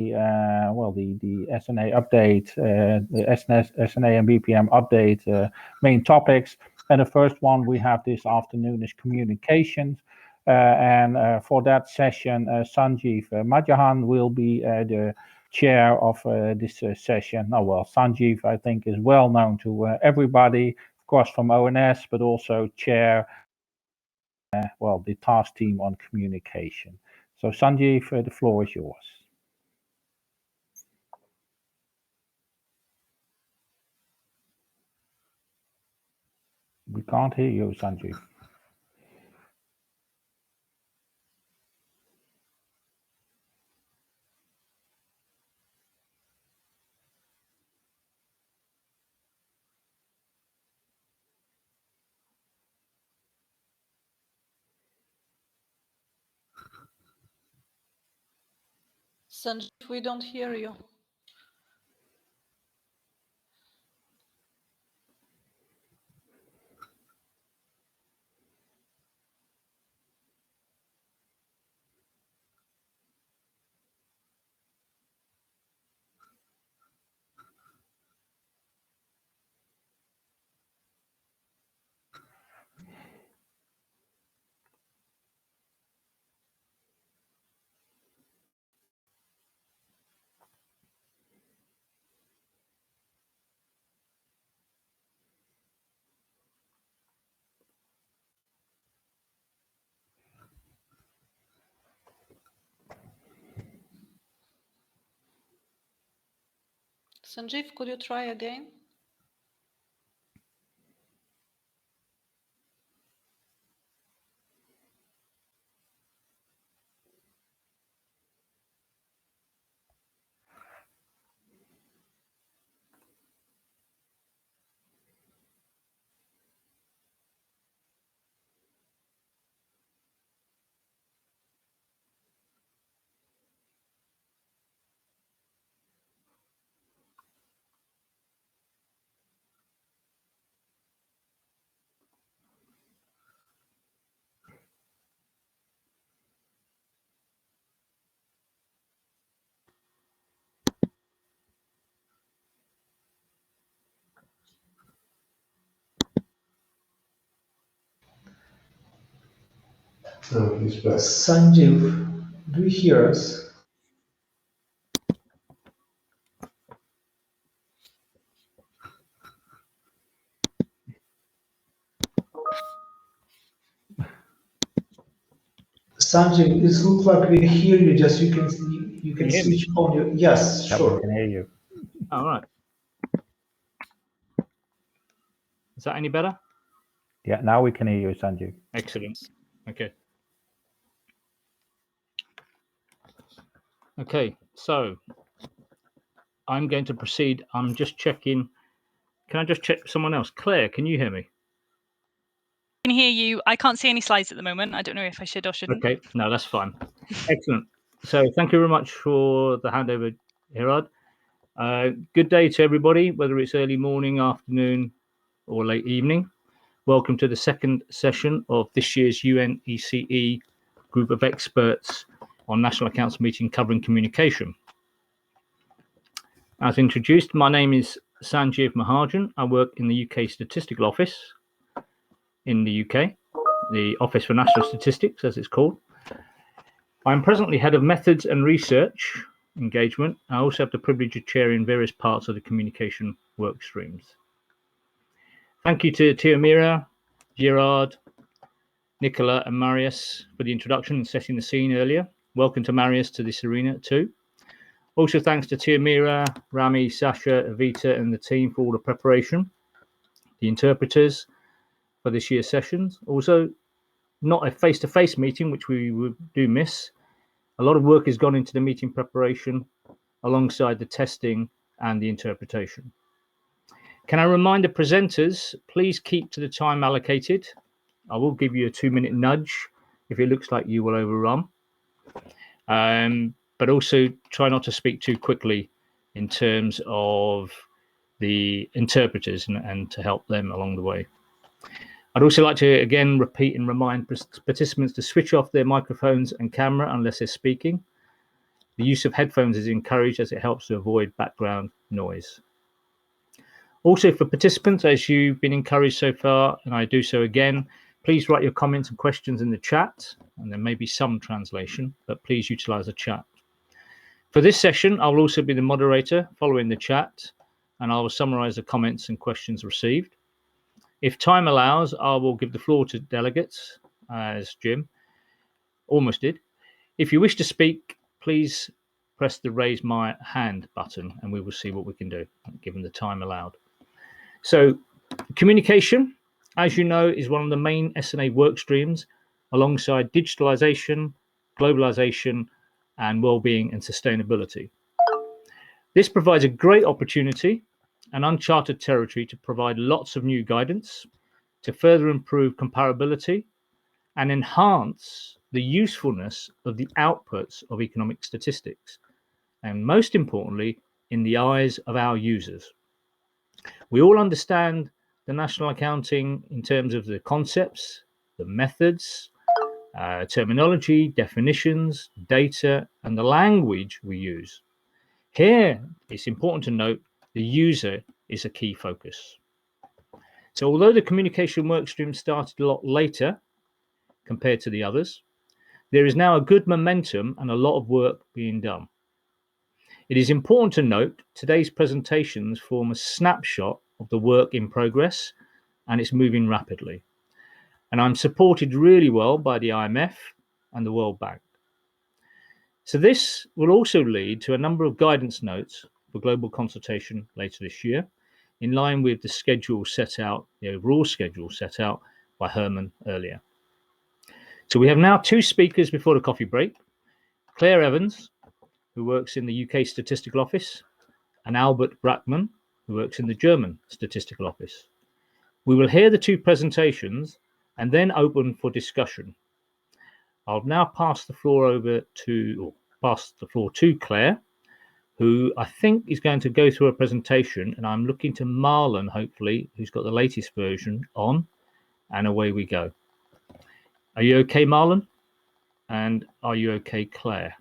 the Sna update, the Sna and BPM update main topics. And the first one we have this afternoon is communications. And for that session, Sanjeev Madhavan will be the chair of this session. Oh, well, Sanjeev, I think, is well known to everybody, of course, from ONS, but also chair, the task team on communication. So, Sanjeev, the floor is yours. We can't hear you, Sanjeev. Sanjeev, we don't hear you. Sanjeev, could you try again? Sanjeev, do you hear us? Sanjeev, it looks like we hear you. Just you can switch on your. Yes, sure. We can hear you. All right. Is that any better? Yeah, now we can hear you, Sanjeev. Excellent. Okay. Okay, so I'm going to proceed. I'm just checking. Can I just check someone else? Claire, can you hear me? I can hear you. I can't see any slides at the moment. I don't know if I should or shouldn't. Okay, no, that's fine. Excellent. So thank you very much for the handover, Gerard. Good day to everybody, whether it's early morning, afternoon, or late evening. Welcome to the second session of this year's UNECE Group of Experts on National Accounts meeting covering communication. As introduced, my name is Sanjeev Madhavan. I work in the UK Statistical Office in the UK, the Office for National Statistics, as it's called. I'm presently head of methods and research engagement. I also have the privilege of chairing various parts of the communication work streams. Thank you to Teomira, Gerard, Nicola and Marius for the introduction and setting the scene earlier. Welcome to Marius to this arena too. Also thanks to Teomira, Rami, Sasha, Avita and the team for all the preparation. The interpreters for this year's sessions. Also, not a face-to-face meeting, which we do miss. A lot of work has gone into the meeting preparation alongside the testing and the interpretation. Can I remind the presenters, please keep to the time allocated. I will give you a 2-minute nudge if it looks like you will overrun. But also try not to speak too quickly in terms of the interpreters and to help them along the way. I'd also like to again repeat and remind participants to switch off their microphones and camera unless they're speaking. The use of headphones is encouraged as it helps to avoid background noise. Also, for participants, as you've been encouraged so far, and I do so again, please write your comments and questions in the chat, and there may be some translation, but please utilize the chat. For this session, I will also be the moderator following the chat, and I will summarize the comments and questions received. If time allows, I will give the floor to delegates, as Jim almost did. If you wish to speak, please press the raise my hand button, and we will see what we can do, given the time allowed. So, communication, as you know, is one of the main SNA work streams alongside digitalization, globalization, and well-being and sustainability. This provides a great opportunity and uncharted territory to provide lots of new guidance, to further improve comparability and enhance the usefulness of the outputs of economic statistics, and most importantly, in the eyes of our users. We all understand the national accounting in terms of the concepts, the methods, terminology, definitions, data, and the language we use. Here, it's important to note the user is a key focus. So although the communication workstream started a lot later compared to the others, there is now a good momentum and a lot of work being done. It is important to note today's presentations form a snapshot of the work in progress, and it's moving rapidly. And I'm supported really well by the IMF and the World Bank. So this will also lead to a number of guidance notes for global consultation later this year, in line with the schedule set out, the overall schedule set out by Herman earlier. So we have now two speakers before the coffee break, Claire Evans, who works in the UK Statistical Office, and Albert Brackman, who works in the German Statistical Office. We will hear the two presentations and then open for discussion. I'll now pass the floor to Claire, who I think is going to go through a presentation, and I'm looking to Marlon, hopefully, who's got the latest version on, and away we go. Are you okay, Marlon? And are you okay, Claire?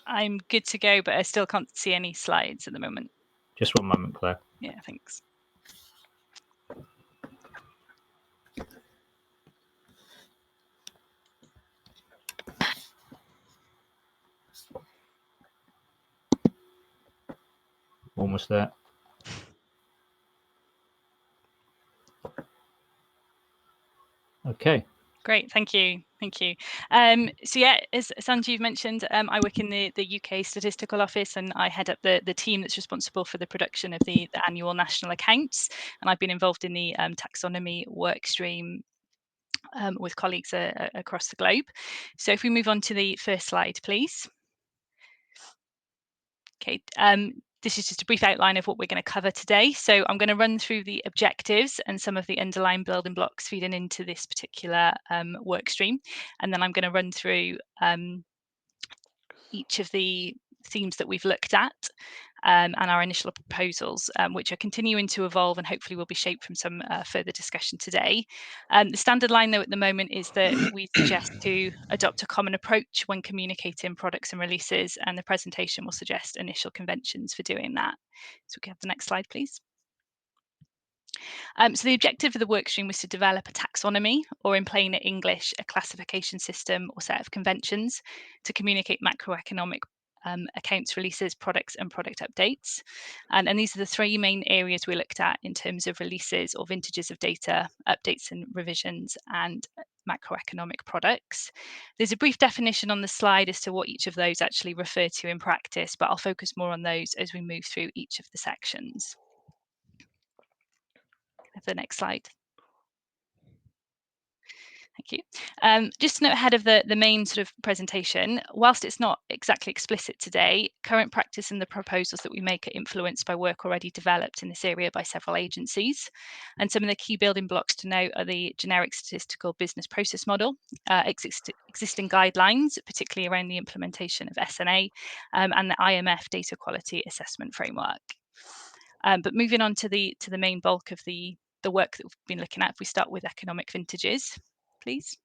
I'm good to go, but I still can't see any slides at the moment. Just one moment, Claire. Yeah, thanks. Almost there. Okay. Great, thank you. Thank you. So yeah, as Sanjeev mentioned, I work in the UK Statistical Office, and I head up the team that's responsible for the production of the annual national accounts. And I've been involved in the taxonomy work stream with colleagues across the globe. So if we move on to the first slide, please. Okay, this is just a brief outline of what we're going to cover today. So I'm going to run through the objectives and some of the underlying building blocks feeding into this particular work stream. And then I'm going to run through each of the themes that we've looked at and our initial proposals, which are continuing to evolve and hopefully will be shaped from some further discussion today. The standard line, though, at the moment is that we suggest to adopt a common approach when communicating products and releases, and the presentation will suggest initial conventions for doing that. So we can have the next slide, please. So the objective of the workstream was to develop a taxonomy, or in plain English, a classification system or set of conventions to communicate macroeconomic accounts releases, products and product updates. And these are the three main areas we looked at in terms of releases or vintages of data, updates and revisions, and macroeconomic products. There's a brief definition on the slide as to what each of those actually refer to in practice, but I'll focus more on those as we move through each of the sections. The next slide. Thank you. Just to note ahead of the main sort of presentation, whilst it's not exactly explicit today, current practice and the proposals that we make are influenced by work already developed in this area by several agencies. And some of the key building blocks to note are the generic statistical business process model, existing guidelines, particularly around the implementation of SNA, and the IMF data quality assessment framework. But moving on to the main bulk of the work that we've been looking at, if we start with economic vintages, please.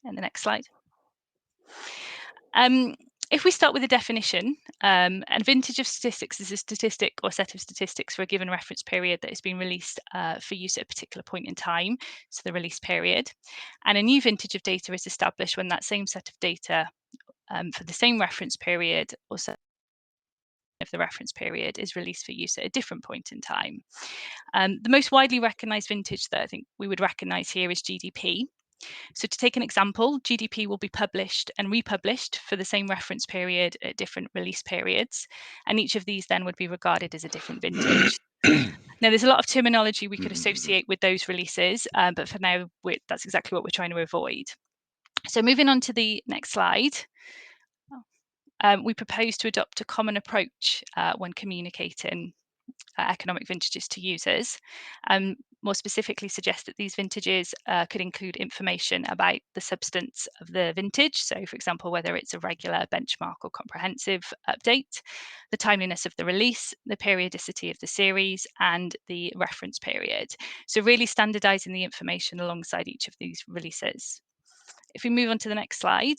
And the next slide. If we start with a definition, and vintage of statistics is a statistic or set of statistics for a given reference period that has been released for use at a particular point in time, so the release period. And a new vintage of data is established when that same set of data for the same reference period or set of the reference period is released for use at a different point in time. The most widely recognised vintage that I think we would recognise here is GDP. So to take an example, GDP will be published and republished for the same reference period at different release periods, and each of these then would be regarded as a different vintage. Now, there's a lot of terminology we could associate with those releases, but for now, that's exactly what we're trying to avoid. So moving on to the next slide, we propose to adopt a common approach when communicating economic vintages to users. More specifically suggest that these vintages could include information about the substance of the vintage. So for example, whether it's a regular, benchmark or comprehensive update, the timeliness of the release, the periodicity of the series and the reference period. So really standardizing the information alongside each of these releases. If we move on to the next slide,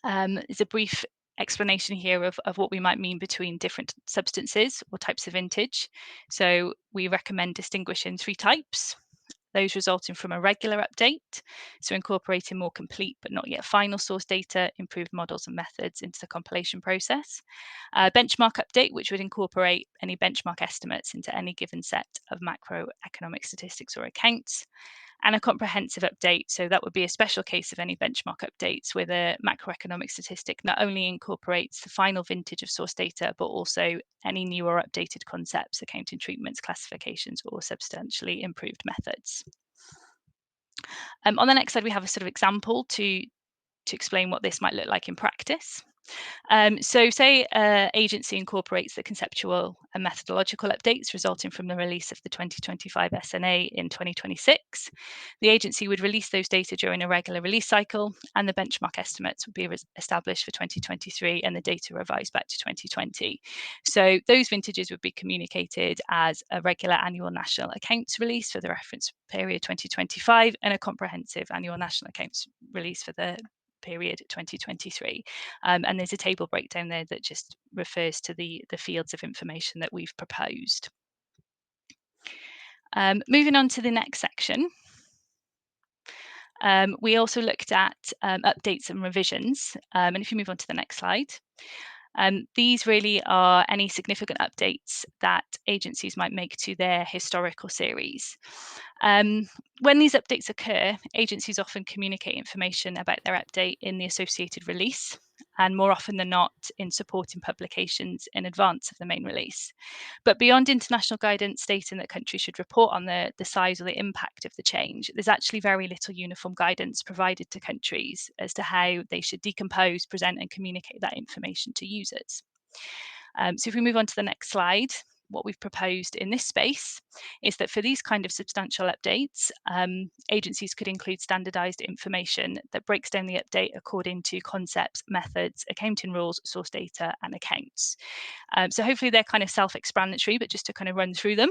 there's a brief explanation here of what we might mean between different substances or types of vintage. So we recommend distinguishing 3 types. Those resulting from a regular update, so incorporating more complete but not yet final source data, improved models and methods into the compilation process. Benchmark update, which would incorporate any benchmark estimates into any given set of macroeconomic statistics or accounts. And a comprehensive update, so that would be a special case of any benchmark updates where the macroeconomic statistic not only incorporates the final vintage of source data, but also any new or updated concepts, accounting treatments, classifications, or substantially improved methods. On the next slide, we have a sort of example to explain what this might look like in practice. So say an agency incorporates the conceptual and methodological updates resulting from the release of the 2025 SNA in 2026. The agency would release those data during a regular release cycle, and the benchmark estimates would be established for 2023 and the data revised back to 2020. So those vintages would be communicated as a regular annual national accounts release for the reference period 2025 and a comprehensive annual national accounts release for the period 2023. And there's a table breakdown there that just refers to the fields of information that we've proposed. Moving on to the next section. We also looked at updates and revisions. And if you move on to the next slide, these really are any significant updates that agencies might make to their historical series. When these updates occur, agencies often communicate information about their update in the associated release, and more often than not in supporting publications in advance of the main release. But beyond international guidance stating that countries should report on the size or the impact of the change, there's actually very little uniform guidance provided to countries as to how they should decompose, present and communicate that information to users. So if we move on to the next slide, what we've proposed in this space is that for these kind of substantial updates, agencies could include standardized information that breaks down the update according to concepts, methods, accounting rules, source data, and accounts. So hopefully they're kind of self-explanatory, but just to kind of run through them.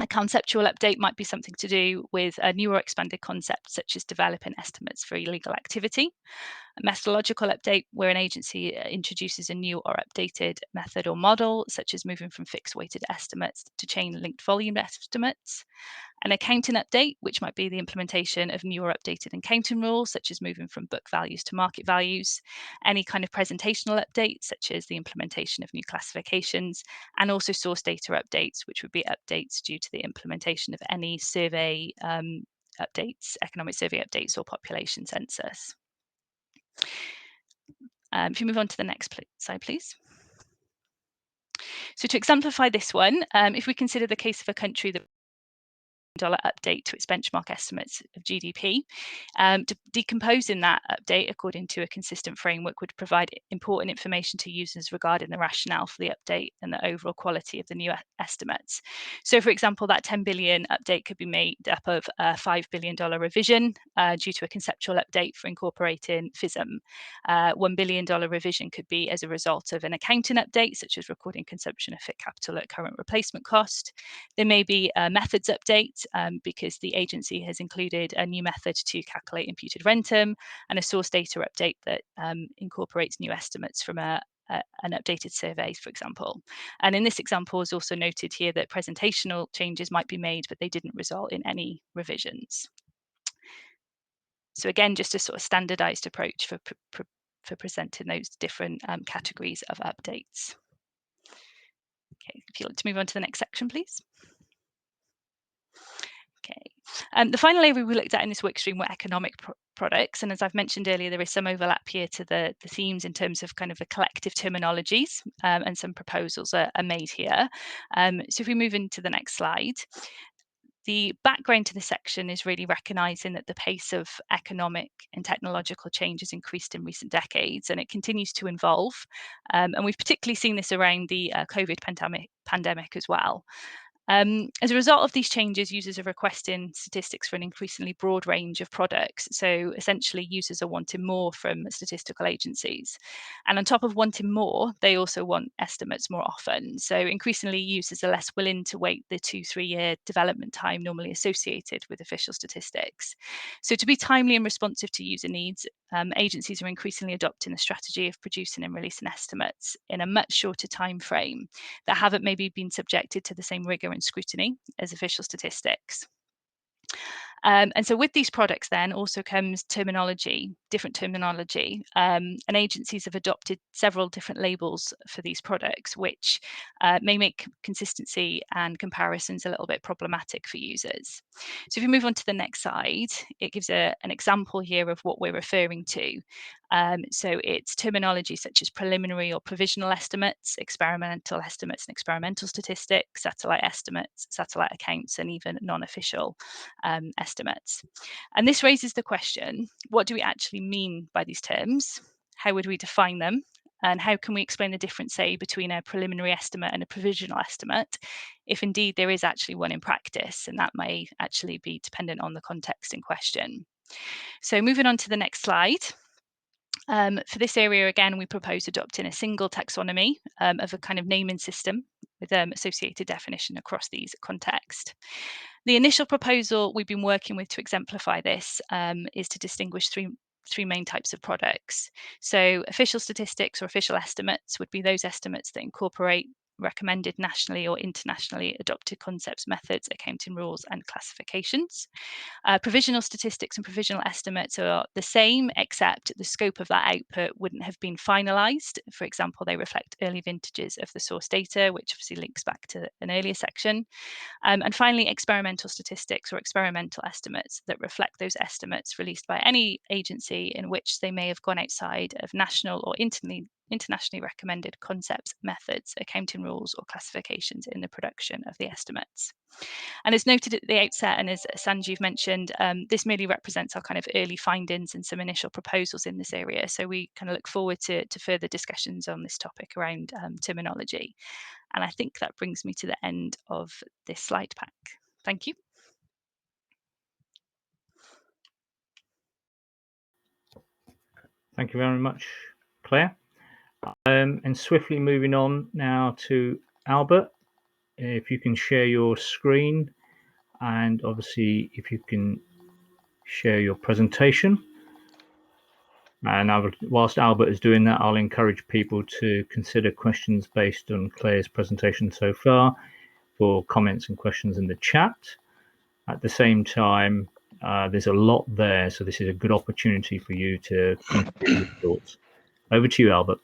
A conceptual update might be something to do with a new or expanded concept, such as developing estimates for illegal activity. A methodological update, where an agency introduces a new or updated method or model, such as moving from fixed weighted estimates to chain-linked volume estimates. An accounting update, which might be the implementation of new or updated accounting rules, such as moving from book values to market values. Any kind of presentational updates, such as the implementation of new classifications, and also source data updates, which would be updates due to the implementation of any survey updates, economic survey updates, or population census. If you move on to the next slide, please. So to exemplify this one, if we consider the case of a country that update to its benchmark estimates of GDP. Decomposing that update according to a consistent framework would provide important information to users regarding the rationale for the update and the overall quality of the new estimates. So for example, that 10 billion update could be made up of a $5 billion revision due to a conceptual update for incorporating FISM. $1 billion revision could be as a result of an accounting update, such as recording consumption of fit capital at current replacement cost. There may be a methods update, because the agency has included a new method to calculate imputed rentum and a source data update that incorporates new estimates from an updated survey, for example. And in this example, is also noted here that presentational changes might be made, but they didn't result in any revisions. So again, just a sort of standardized approach for presenting those different categories of updates. Okay, if you'd like to move on to the next section, please. Okay, the final area we looked at in this workstream were economic products, and as I've mentioned earlier, there is some overlap here to the themes in terms of kind of the collective terminologies, and some proposals are made here. So if we move into the next slide, the background to this section is really recognising that the pace of economic and technological change has increased in recent decades, and it continues to evolve. And we've particularly seen this around the COVID pandemic as well. As a result of these changes, users are requesting statistics for an increasingly broad range of products. So essentially, users are wanting more from statistical agencies. And on top of wanting more, they also want estimates more often. So increasingly, users are less willing to wait the 2-3 year development time normally associated with official statistics. So to be timely and responsive to user needs, agencies are increasingly adopting the strategy of producing and releasing estimates in a much shorter time frame that haven't maybe been subjected to the same rigor and scrutiny as official statistics. And so with these products then also comes terminology, different terminology, and agencies have adopted several different labels for these products, which may make consistency and comparisons a little bit problematic for users. So if we move on to the next slide, it gives an example here of what we're referring to. So it's terminology such as preliminary or provisional estimates, experimental estimates and experimental statistics, satellite estimates, satellite accounts, and even non-official estimates. And this raises the question, what do we actually mean by these terms? How would we define them? And how can we explain the difference, say, between a preliminary estimate and a provisional estimate, if indeed there is actually one in practice? And that may actually be dependent on the context in question. So moving on to the next slide. For this area, again, we propose adopting a single taxonomy of a kind of naming system with associated definition across these contexts. The initial proposal we've been working with to exemplify this is to distinguish three main types of products. So official statistics or official estimates would be those estimates that incorporate recommended nationally or internationally adopted concepts, methods, accounting rules, and classifications. Provisional statistics and provisional estimates are the same, except the scope of that output wouldn't have been finalised. For example, they reflect early vintages of the source data, which obviously links back to an earlier section. And finally, experimental statistics or experimental estimates that reflect those estimates released by any agency in which they may have gone outside of national or internationally recommended concepts, methods, accounting rules, or classifications in the production of the estimates. And as noted at the outset, and as Sanjeev mentioned, this merely represents our kind of early findings and some initial proposals in this area. So we kind of look forward to further discussions on this topic around terminology. And I think that brings me to the end of this slide pack. Thank you. Thank you very much, Claire. And swiftly moving on now to Albert, if you can share your screen, and obviously if you can share your presentation. And whilst Albert is doing that, I'll encourage people to consider questions based on Claire's presentation so far for comments and questions in the chat. At the same time, there's a lot there, so this is a good opportunity for you to contribute your thoughts. Over to you, Albert.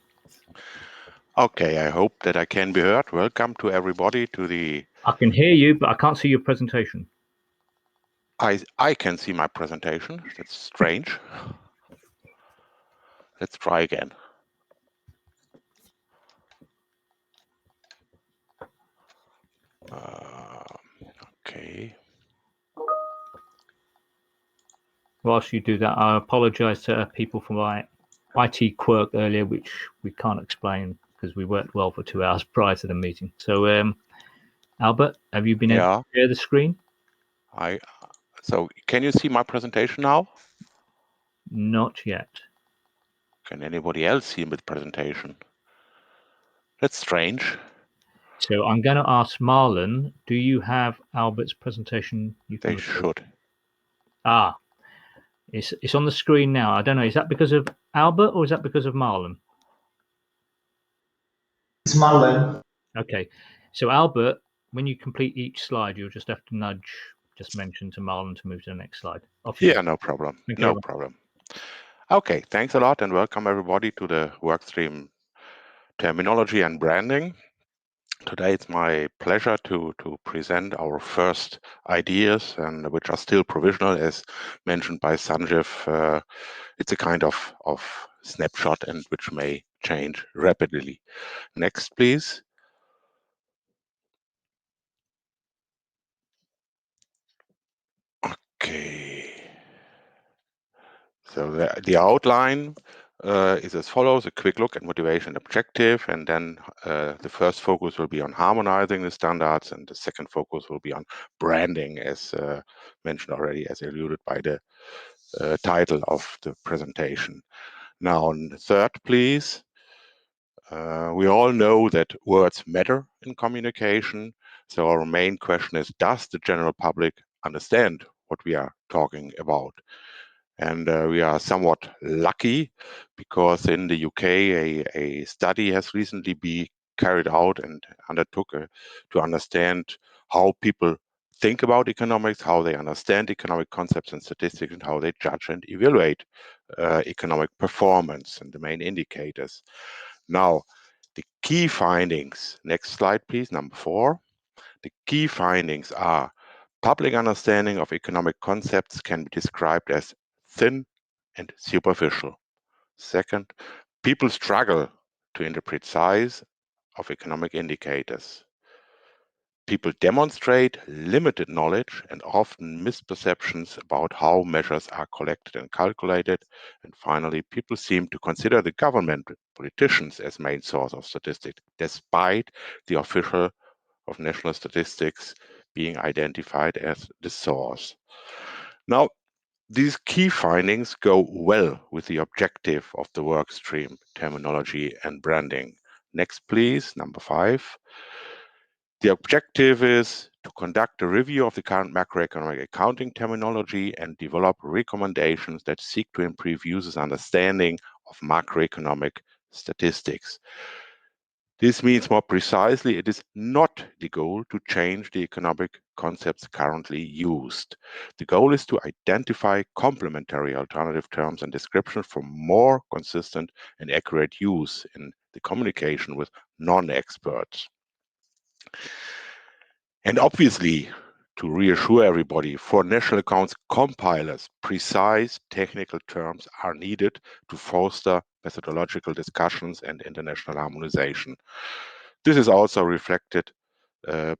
Okay, I hope that I can be heard. Welcome to everybody to the... I can hear you, but I can't see your presentation. I can see my presentation. That's strange. Let's try again. Okay. Whilst you do that, I apologise to people for my IT quirk earlier, which we can't explain because we worked well for 2 hours prior to the meeting. So, Albert, have you been able to share the screen? So, can you see my presentation now? Not yet. Can anybody else see the presentation? That's strange. So I'm going to ask Marlon, do you have Albert's presentation? You can They should. Ah, it's on the screen now. I don't know. Is that because of Albert or is that because of Marlon? It's Marlon. Okay. So Albert, when you complete each slide, you'll just have to just mention to Marlon to move to the next slide. Yeah, no problem. Thank No you. problem. Okay, thanks a lot and welcome everybody to the workstream terminology and branding. Today it's my pleasure to present our first ideas, and which are still provisional, as mentioned by Sanjeev. It's a kind of snapshot and which may change rapidly. Next, please. Okay. So the outline is as follows: a quick look at motivation and objective, and then the first focus will be on harmonizing the standards, and the second focus will be on branding, as mentioned already, as alluded by the title of the presentation. Now, on the third, please. We all know that words matter in communication, so our main question is, does the general public understand what we are talking about? And we are somewhat lucky because in the UK, a study has recently been carried out and undertook to understand how people think about economics, how they understand economic concepts and statistics, and how they judge and evaluate economic performance and the main indicators. Now, the key findings, next slide, please, number 4. The key findings are: public understanding of economic concepts can be described as thin and superficial. Second, people struggle to interpret size of economic indicators. People demonstrate limited knowledge and often misperceptions about how measures are collected and calculated. And finally, people seem to consider the government, politicians, as main source of statistics, despite the official of national statistics being identified as the source. Now, these key findings go well with the objective of the work stream, terminology and branding. Next, please, number 5. The objective is to conduct a review of the current macroeconomic accounting terminology and develop recommendations that seek to improve users' understanding of macroeconomic statistics. This means, more precisely, it is not the goal to change the economic concepts currently used. The goal is to identify complementary alternative terms and descriptions for more consistent and accurate use in the communication with non-experts. And obviously, to reassure everybody, for national accounts compilers, precise technical terms are needed to foster methodological discussions and international harmonization. This is also reflected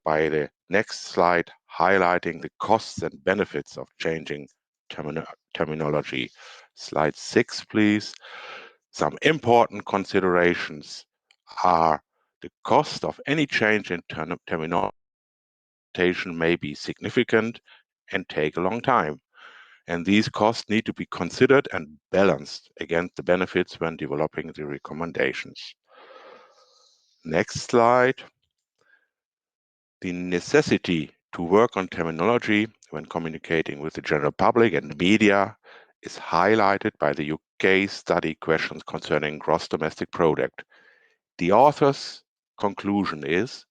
by the next slide, highlighting the costs and benefits of changing terminology. Slide 6, please. Some important considerations are the cost of any change in terminology may be significant and take a long time. And these costs need to be considered and balanced against the benefits when developing the recommendations. Next slide. The necessity to work on terminology when communicating with the general public and media is highlighted by the UK study questions concerning gross domestic product. The author's conclusion is: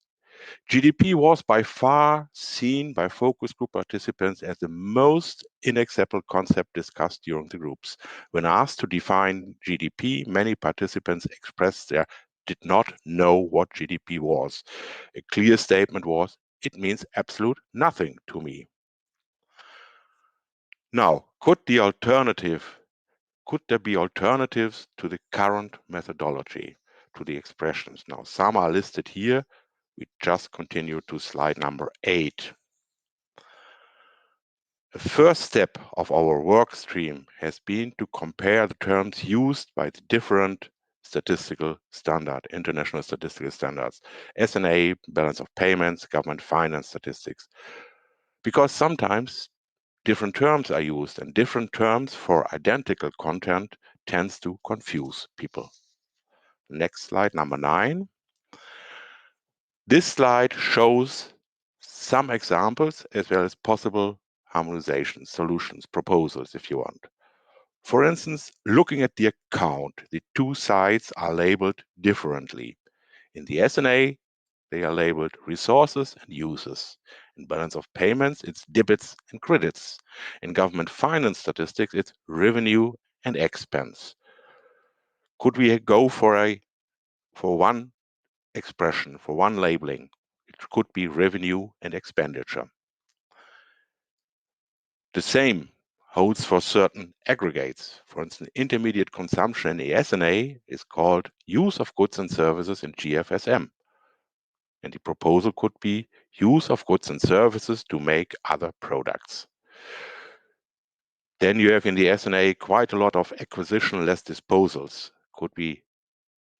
GDP was by far seen by focus group participants as the most unacceptable concept discussed during the groups. When asked to define GDP, many participants expressed they did not know what GDP was. A clear statement was, it means absolute nothing to me. Now, could there be alternatives to the current methodology, to the expressions? Now, some are listed here. We just continue to slide number 8. The first step of our work stream has been to compare the terms used by the different statistical standards, international statistical standards, Sna, balance of payments, government finance statistics, because sometimes different terms are used, and different terms for identical content tends to confuse people. Next slide, number 9. This slide shows some examples as well as possible harmonization solutions, proposals if you want. For instance, looking at the account, the two sides are labeled differently. In the Sna, they are labeled resources and uses. In balance of payments, it's debits and credits. In government finance statistics, it's revenue and expense. Could we go for one expression, for one labeling? It could be revenue and expenditure. The same holds for certain aggregates. For instance, intermediate consumption in the Sna is called use of goods and services in GFSM. And the proposal could be use of goods and services to make other products. Then you have in the Sna quite a lot of acquisition, less disposals. Could we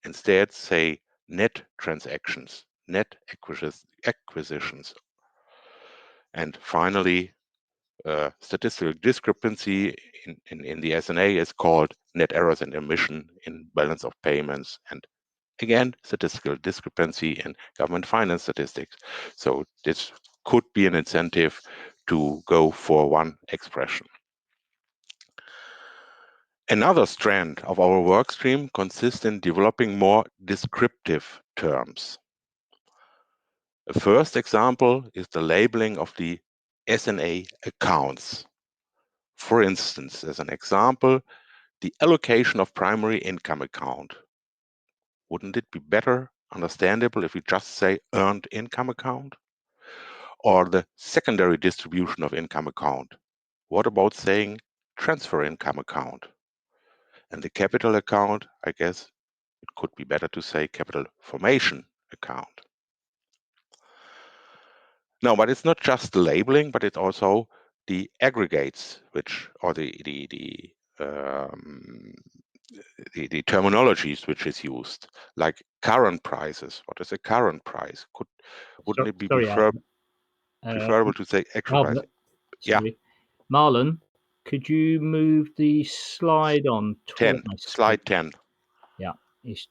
instead say net transactions, net acquisitions. And finally, statistical discrepancy in the Sna is called net errors and omission in balance of payments, and again, statistical discrepancy in government finance statistics. So this could be an incentive to go for one expression. Another strand of our work stream consists in developing more descriptive terms. The first example is the labeling of the Sna accounts. For instance, as an example, the allocation of primary income account. Wouldn't it be better understandable if we just say earned income account? Or the secondary distribution of income account. What about saying transfer income account? And the capital account, I guess it could be better to say capital formation account. No, but it's not just the labeling, but it's also the aggregates, which or the terminologies which is used, like current prices. What is a current price? Wouldn't it be preferable to say actual price? Yeah. Sorry. Marlon, could you move the slide on? 10. Slide 10. Yeah,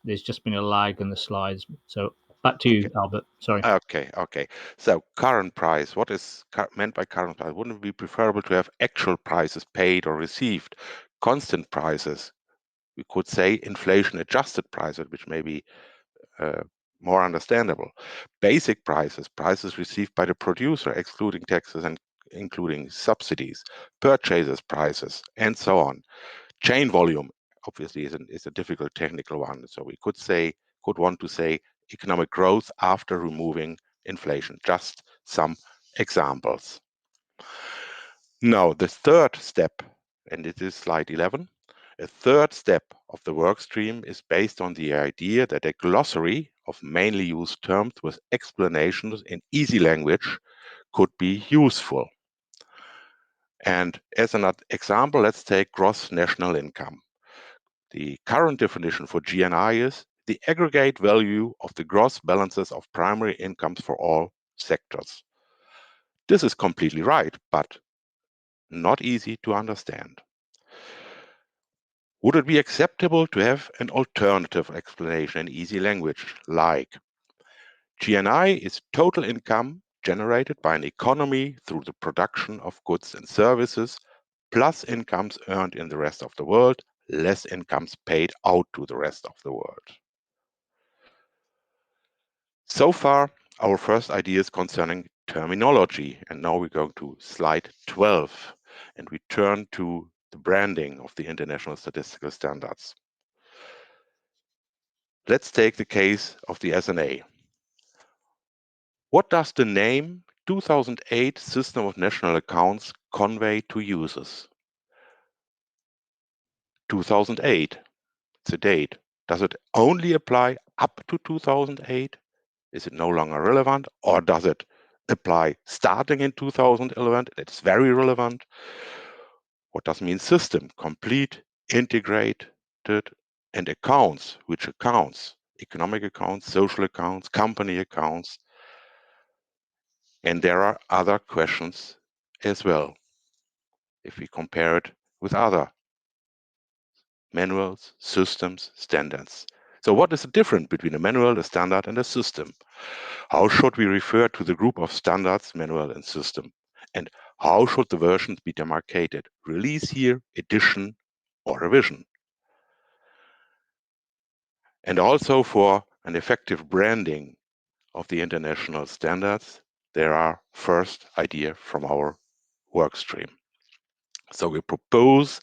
there's just been a lag in the slides. So back to you, Albert. Sorry. Okay. So current price. What is meant by current price? Wouldn't it be preferable to have actual prices paid or received? Constant prices. We could say inflation adjusted prices, which may be more understandable. Basic prices, prices received by the producer, excluding taxes and including subsidies. Purchasers prices, and so on. Chain volume, obviously, is a difficult technical one. So we could want to say economic growth after removing inflation. Just some examples. Now, the third step, and it is slide 11, a third step of the work stream is based on the idea that a glossary of mainly used terms with explanations in easy language could be useful. And as an example, let's take gross national income. The current definition for GNI is the aggregate value of the gross balances of primary incomes for all sectors. This is completely right, but not easy to understand. Would it be acceptable to have an alternative explanation in easy language, like GNI is total income generated by an economy through the production of goods and services, plus incomes earned in the rest of the world, less incomes paid out to the rest of the world. So far, our first ideas concerning terminology, and now we're going to slide 12, and we turn to the branding of the international statistical standards. Let's take the case of the Sna. What does the name 2008 System of National Accounts convey to users? 2008, it's a date. Does it only apply up to 2008? Is it no longer relevant? Or does it apply starting in 2011? It's very relevant. What does it mean system? Complete, integrated, and accounts. Which accounts? Economic accounts, social accounts, company accounts. And there are other questions as well, if we compare it with other manuals, systems, standards. So what is the difference between a manual, a standard, and a system? How should we refer to the group of standards, manual, and system? And how should the versions be demarcated? Release year, edition, or revision? And also for an effective branding of the international standards, there are first idea from our work stream. So we propose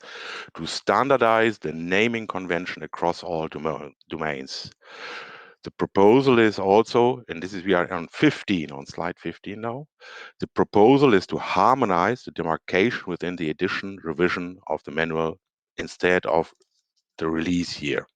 to standardize the naming convention across all domains. The proposal is also, and this is, we are on slide 15 now. The proposal is to harmonize the demarcation within the edition revision of the manual instead of the release year.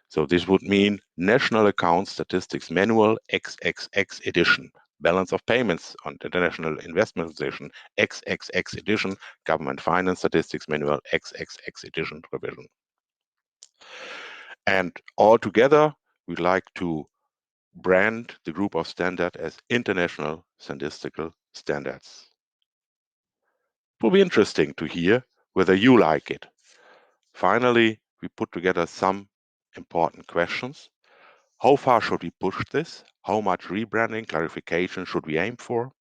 So this would mean National Accounts Statistics Manual XXX edition, Balance of Payments on International Investment Position XXX edition, Government Finance Statistics Manual XXX edition revision. And altogether, we'd like to brand the group of standard as International Statistical Standards. It will be interesting to hear whether you like it. Finally, we put together some important questions. How far should we push this? How much rebranding clarification should we aim for?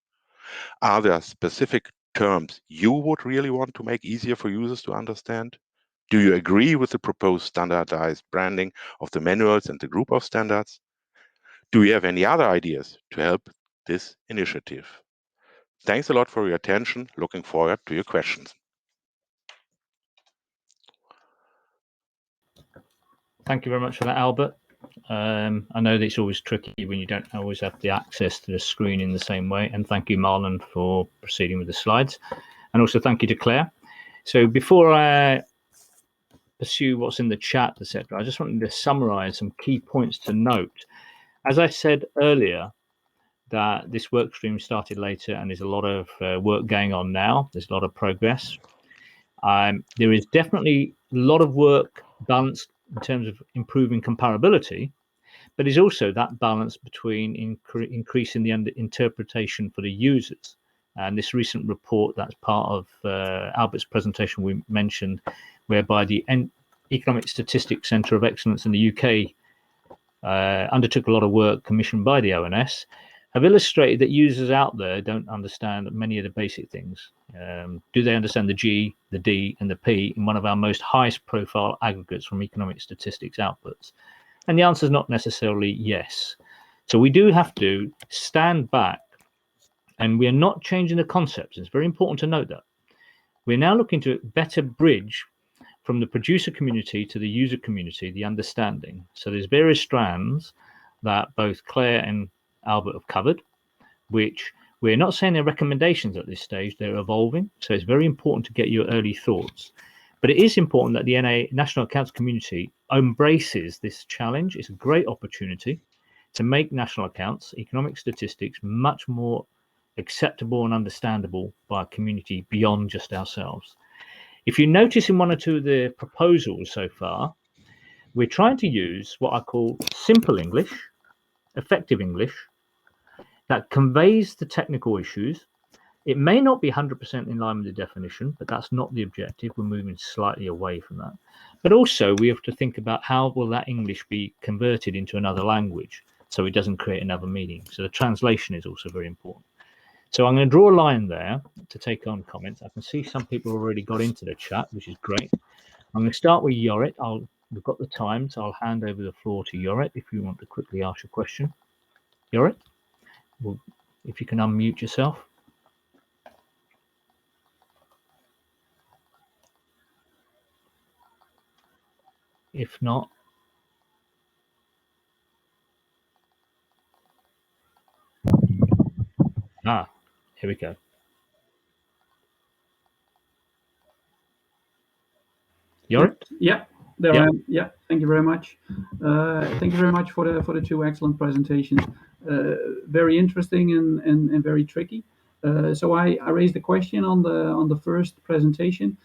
Are there specific terms you would really want to make easier for users to understand? Do you agree with the proposed standardized branding of the manuals and the group of standards? Do you have any other ideas to help this initiative? Thanks a lot for your attention. Looking forward to your questions. Thank you very much for that, Albert. I know that it's always tricky when you don't always have the access to the screen in the same way. And thank you, Marlon, for proceeding with the slides. And also thank you to Claire. So before I pursue what's in the chat, etc., I just wanted to summarize some key points to note. As I said earlier, that this work stream started later and there's a lot of work going on now. There's a lot of progress. There is definitely a lot of work balanced in terms of improving comparability, but there's also that balance between increasing the interpretation for the users. And this recent report that's part of Albert's presentation we mentioned, whereby the Economic Statistics Centre of Excellence in the UK undertook a lot of work commissioned by the ONS, have illustrated that users out there don't understand many of the basic things. Do they understand the G, the D, and the P in one of our most highest profile aggregates from economic statistics outputs? And the answer is not necessarily yes. So we do have to stand back, and we are not changing the concepts. It's very important to note that. We're now looking to better bridge from the producer community to the user community, the understanding. So there's various strands that both Claire and Albert have covered, which we're not saying they're recommendations at this stage, they're evolving. So it's very important to get your early thoughts. But it is important that the National Accounts community embraces this challenge. It's a great opportunity to make national accounts, economic statistics, much more acceptable and understandable by a community beyond just ourselves. If you notice in one or two of the proposals so far, we're trying to use what I call simple English, effective English, that conveys the technical issues. It may not be 100% in line with the definition, but that's not the objective. We're moving slightly away from that. But also we have to think about how will that English be converted into another language so it doesn't create another meaning. So the translation is also very important. So I'm going to draw a line there to take on comments. I can see some people already got into the chat, which is great. I'm going to start with Jorrit. We've got the time, so I'll hand over the floor to Jorrit if you want to quickly ask your question. Jorrit, well, if you can unmute yourself. If not, here we go. Jorrit? Yeah, there I am. Yeah, thank you very much. Thank you very much for the two excellent presentations. Very interesting and very tricky. So I raised a question on the first presentation.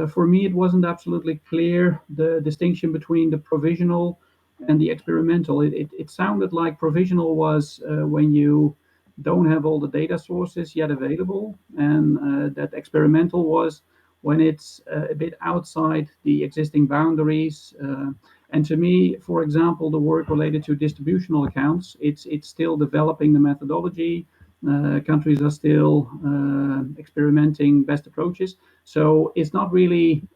For me, it wasn't absolutely clear the distinction between the provisional and the experimental. It sounded like provisional was when you don't have all the data sources yet available, and that experimental was when it's a bit outside the existing boundaries. And to me, for example, the work related to distributional accounts, it's still developing the methodology. Countries are still experimenting best approaches. So it's not really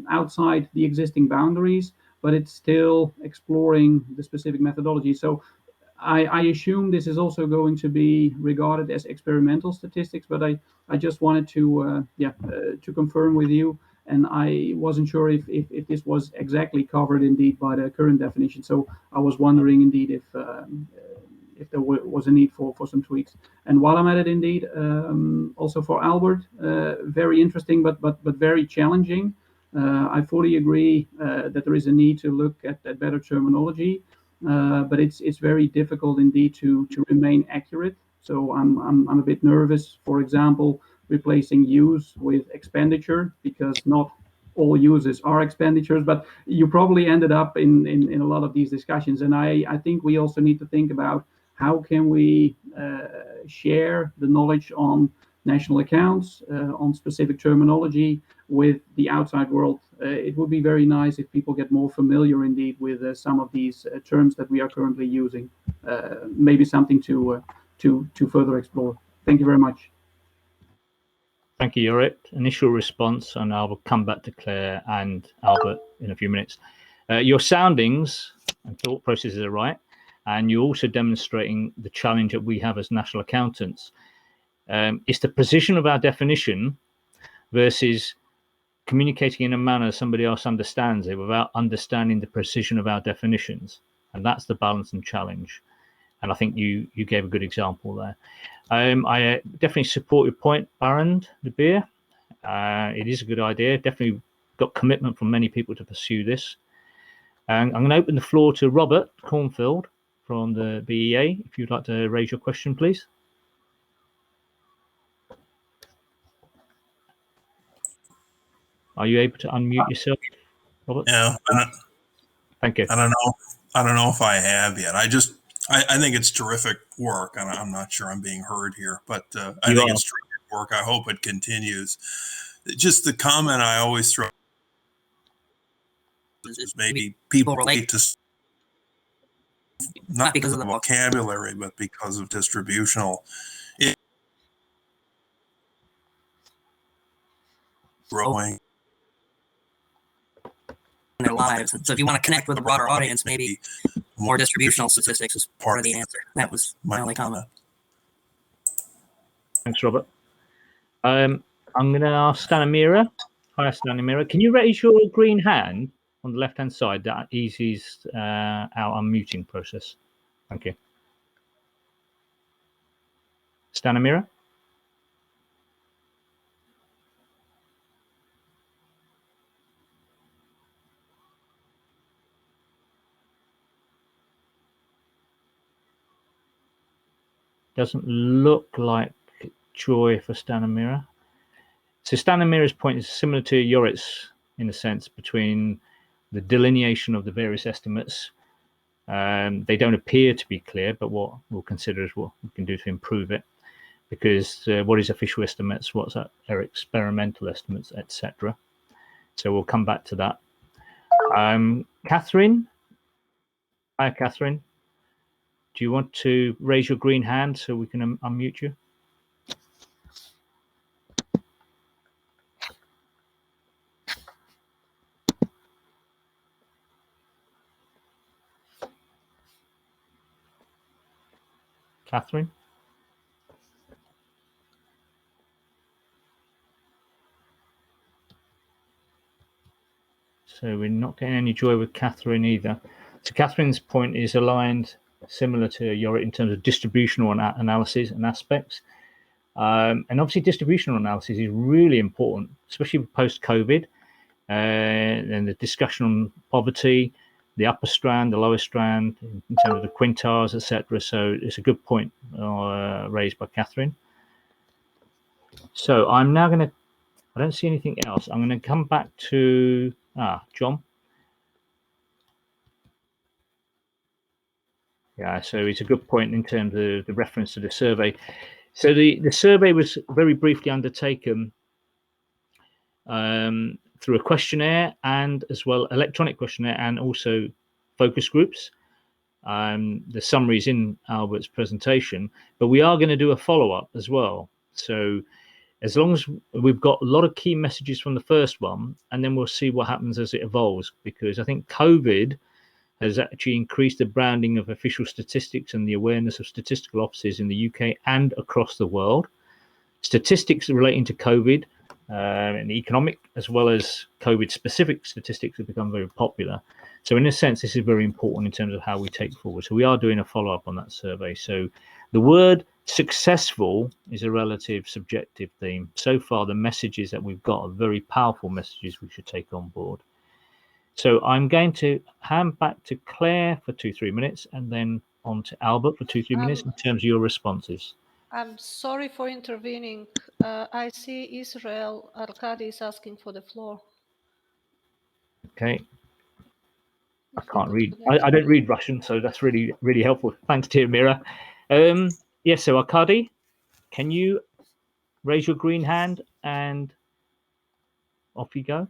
outside the existing boundaries, but it's still exploring the specific methodology. So I assume this is also going to be regarded as experimental statistics, but I just wanted to to confirm with you, and I wasn't sure if this was exactly covered indeed by the current definition. So I was wondering indeed if there was a need for some tweaks. And while I'm at it, indeed, also for Albert, very interesting but very challenging. I fully agree that there is a need to look at better terminology. But it's very difficult indeed to remain accurate. So I'm a bit nervous, for example, replacing use with expenditure, because not all uses are expenditures, but you probably ended up in a lot of these discussions. And I think we also need to think about how can we share the knowledge on national accounts, on specific terminology with the outside world. It would be very nice if people get more familiar indeed with some of these terms that we are currently using. Maybe something to further explore. Thank you very much. Thank you, Jorrit. Initial response, and I will come back to Claire and Albert in a few minutes. Your soundings and thought processes are right, and you're also demonstrating the challenge that we have as national accountants. It's the precision of our definition versus communicating in a manner somebody else understands it without understanding the precision of our definitions. And that's the balance and challenge. And I think you gave a good example there. I definitely support your point, Baron de Beer. It is a good idea. Definitely got commitment from many people to pursue this. And I'm going to open the floor to Robert Cornfield from the BEA. If you'd like to raise your question, please. Are you able to unmute yourself, Robert? Yeah. Thank you. I don't know if I have yet. I think it's terrific work, and I'm not sure I'm being heard here, but I think it's terrific work. I hope it continues. Just the comment I always throw is maybe people relate to, not because of the vocabulary, but because of distributional. Growing in their lives. And so if you want to connect with a broader audience, maybe more distributional statistics is part of the answer. That was my only comment. Thanks, Robert. I'm going to ask Stanimira. Hi, Stanimira. Can you raise your green hand on the left-hand side? That eases our unmuting process. Thank you. Stanimira? Doesn't look like joy for Stanimira. So Stanimira's point is similar to Jorrit's in a sense between the delineation of the various estimates. They don't appear to be clear, but what we'll consider is what we can do to improve it. Because what is official estimates, what's are experimental estimates, etc. So we'll come back to that. Catherine. Hi, Catherine. Do you want to raise your green hand so we can unmute you? Catherine? So we're not getting any joy with Catherine either. So Catherine's point is aligned similar to Jorrit in terms of distributional analysis and aspects. And obviously distributional analysis is really important, especially post-COVID, and the discussion on poverty, the upper strand, the lower strand, in terms of the quintiles, etc. So it's a good point raised by Catherine. So I'm now going to, I don't see anything else. I'm going to come back to, John. Yeah, so it's a good point in terms of the reference to the survey. So the survey was very briefly undertaken through a questionnaire and as well electronic questionnaire and also focus groups. The summary is in Albert's presentation, but we are going to do a follow-up as well. So as long as we've got a lot of key messages from the first one, and then we'll see what happens as it evolves, because I think COVID has actually increased the branding of official statistics and the awareness of statistical offices in the UK and across the world. Statistics relating to COVID and economic as well as COVID specific statistics have become very popular. So in a sense, this is very important in terms of how we take forward. So we are doing a follow-up on that survey. So the word successful is a relative subjective theme. So far, the messages that we've got are very powerful messages we should take on board. So I'm going to hand back to Claire for 2-3 minutes and then on to Albert for 2-3 minutes in terms of your responses. I'm sorry for intervening. I see Israel Arkady is asking for the floor. Okay. I can't read. I don't read Russian, so that's really, really helpful. Thanks, Mira. Yes, so Arkady, can you raise your green hand and off you go?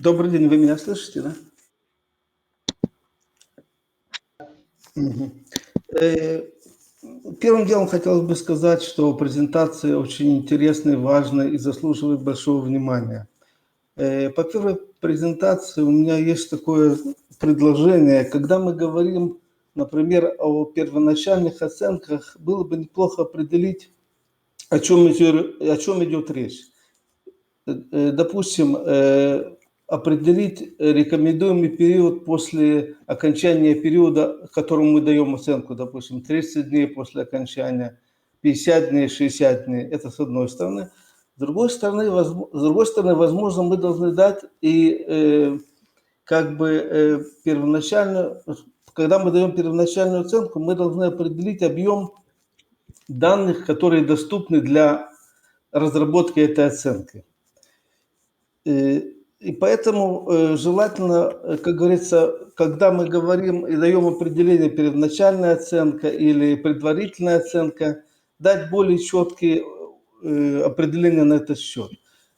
Добрый день, вы меня слышите, да? Первым делом хотелось бы сказать, что презентация очень интересная, важная и заслуживает большого внимания. По первой презентации у меня есть такое предложение. Когда мы говорим, например, о первоначальных оценках, было бы неплохо определить, о чем идет речь. Допустим, определить рекомендуемый период после окончания периода, которому мы даем оценку, допустим, 30 дней после окончания, 50 дней, 60 дней. Это с одной стороны. С другой стороны, возможно, мы должны дать и первоначальную, когда мы даем первоначальную оценку, мы должны определить объем данных, которые доступны для разработки этой оценки. И поэтому желательно, как говорится, когда мы говорим и даем определение первоначальная оценка или предварительная оценка, дать более четкие определения на этот счет.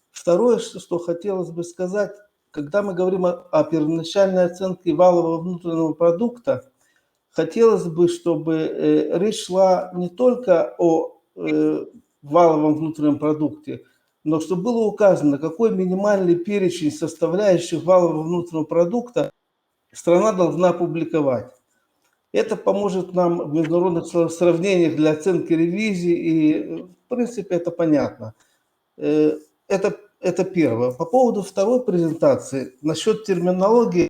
Второе, что хотелось бы сказать, когда мы говорим о первоначальной оценке валового внутреннего продукта, хотелось бы, чтобы речь шла не только о валовом внутреннем продукте, но чтобы было указано, какой минимальный перечень составляющих валового внутреннего продукта страна должна опубликовать. Это поможет нам в международных сравнениях для оценки ревизии, и, в принципе, это понятно. Это первое. По поводу второй презентации, насчет терминологии,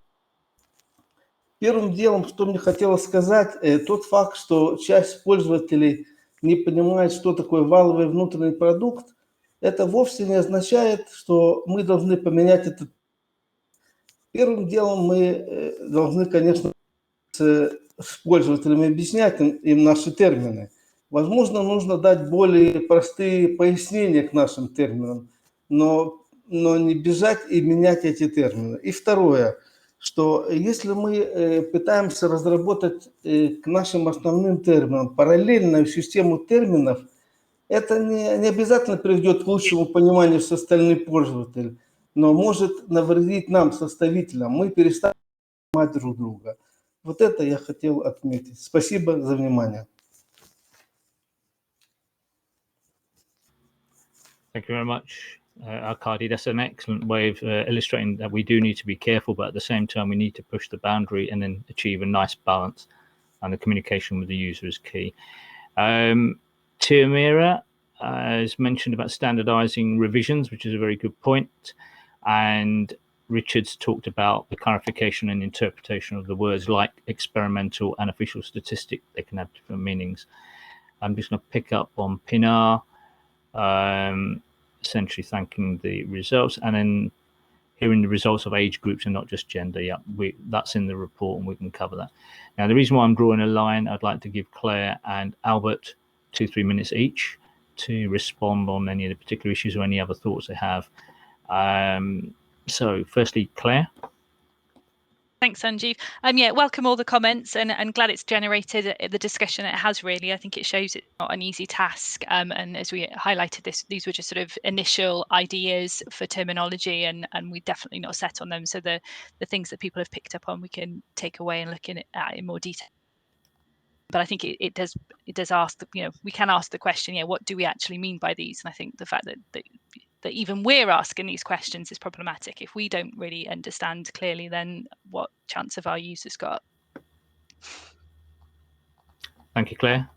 первым делом, что мне хотелось сказать, тот факт, что часть пользователей не понимает, что такое валовый внутренний продукт, это вовсе не означает, что мы должны поменять это. Первым делом мы должны, конечно, с пользователями объяснять им наши термины. Возможно, нужно дать более простые пояснения к нашим терминам, но не бежать и менять эти термины. И второе, что если мы пытаемся разработать к нашим основным терминам параллельную систему терминов, это не обязательно приведет к лучшему пониманию со стороны пользователя, но может навредить нам, составителям. Мы перестанем понимать друг друга. Вот это я хотел отметить. Спасибо за внимание. Thank you very much, Arkady. That's an excellent way of illustrating that we do need to be careful, but at the same time, we need to push the boundary and then achieve a nice balance. And the communication with the user is key. Mira has mentioned about standardizing revisions, which is a very good point. And Richard's talked about the clarification and interpretation of the words like experimental and official statistic. They can have different meanings. I'm just going to pick up on Pinar, essentially thanking the results and then hearing the results of age groups and not just gender. Yeah, that's in the report and we can cover that. Now, the reason why I'm drawing a line, I'd like to give Claire and Albert 2-3 minutes each to respond on any of the particular issues or any other thoughts they have. So firstly, Claire. Thanks, Sanjeev. Yeah, welcome all the comments, and glad it's generated the discussion it has. Really, I think it shows it's not an easy task. And as we highlighted, these were just sort of initial ideas for terminology, and we're definitely not set on them. So the things that people have picked up on, we can take away and look at in more detail. But I think it does ask, we can ask the question, what do we actually mean by these? And I think the fact that even we're asking these questions is problematic. If we don't really understand clearly, then what chance have our users got? Thank you, Claire.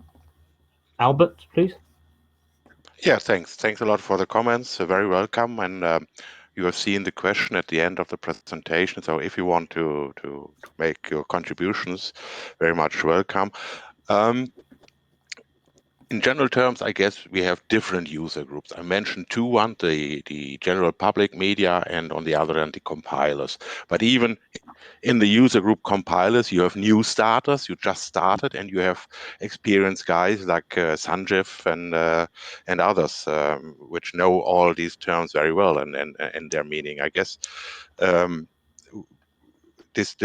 Albert, please. Yeah, thanks. Thanks a lot for the comments. Very welcome. And you have seen the question at the end of the presentation. So if you want to make your contributions, very much welcome. In general terms, I guess we have different user groups. I mentioned two, one, the general public media, and on the other hand, the compilers. But even in the user group compilers, you have new starters, you just started, and you have experienced guys like Sanjeev and others, which know all these terms very well and their meaning. I guess this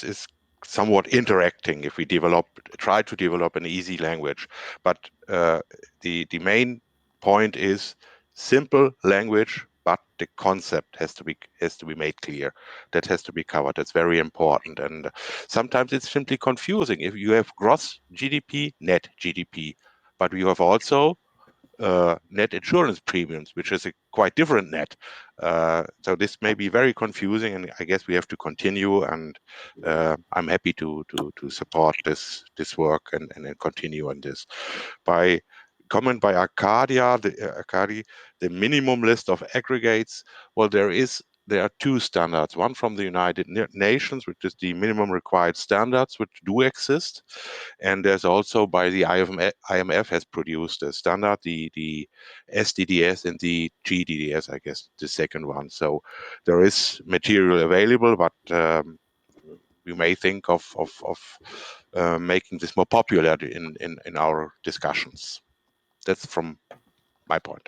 is somewhat interacting if we try to develop an easy language. But the main point is simple language, but the concept has to be made clear. That has to be covered. That's very important. And sometimes it's simply confusing. If you have gross GDP, net GDP, but you have also net insurance premiums, which is a quite different net. So this may be very confusing, and I guess we have to continue. And I'm happy to support this work and continue on this. By comment by Arcadia, the minimum list of aggregates. Well, there are two standards. One from the United Nations, which is the minimum required standards, which do exist, and there's also by the IMF has produced a standard, the SDDS and the GDDS, I guess the second one. So there is material available, but we may think of making this more popular in our discussions. That's from my point.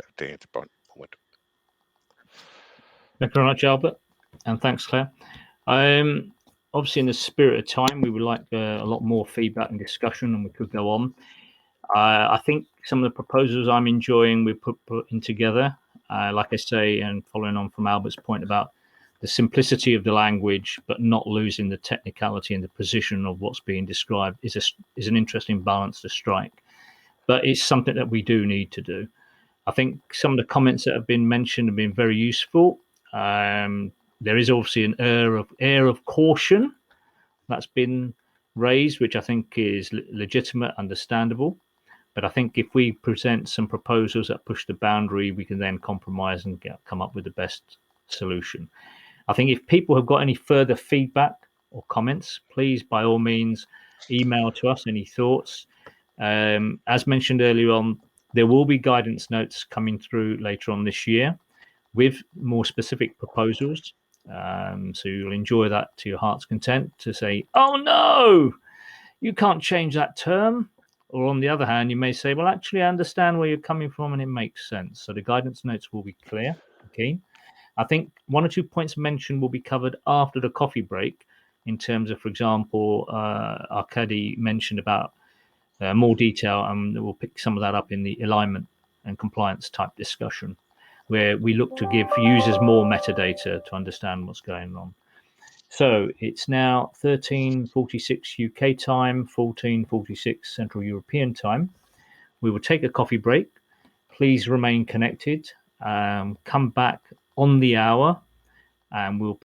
Thank you very much, Albert, and thanks, Claire. Obviously, in the spirit of time, we would like a lot more feedback and discussion, and we could go on. I think some of the proposals I'm enjoying we're putting together, like I say, and following on from Albert's point about the simplicity of the language, but not losing the technicality and the precision of what's being described is an interesting balance to strike. But it's something that we do need to do. I think some of the comments that have been mentioned have been very useful. There is obviously an air of caution that's been raised, which I think is legitimate, understandable. But I think if we present some proposals that push the boundary, we can then compromise and come up with the best solution. I think if people have got any further feedback or comments, please, by all means, email to us any thoughts. As mentioned earlier on, there will be guidance notes coming through later on this year with more specific proposals. So you'll enjoy that to your heart's content to say, oh no, you can't change that term. Or on the other hand, you may say, well, actually, I understand where you're coming from and it makes sense. So the guidance notes will be clear. Okay. I think one or two points mentioned will be covered after the coffee break in terms of, for example, Arkady mentioned about more detail, and we'll pick some of that up in the alignment and compliance type discussion, where we look to give users more metadata to understand what's going on. So it's now 13:46 UK time, 14:46 Central European time. We will take a coffee break. Please remain connected. Come back on the hour, and we'll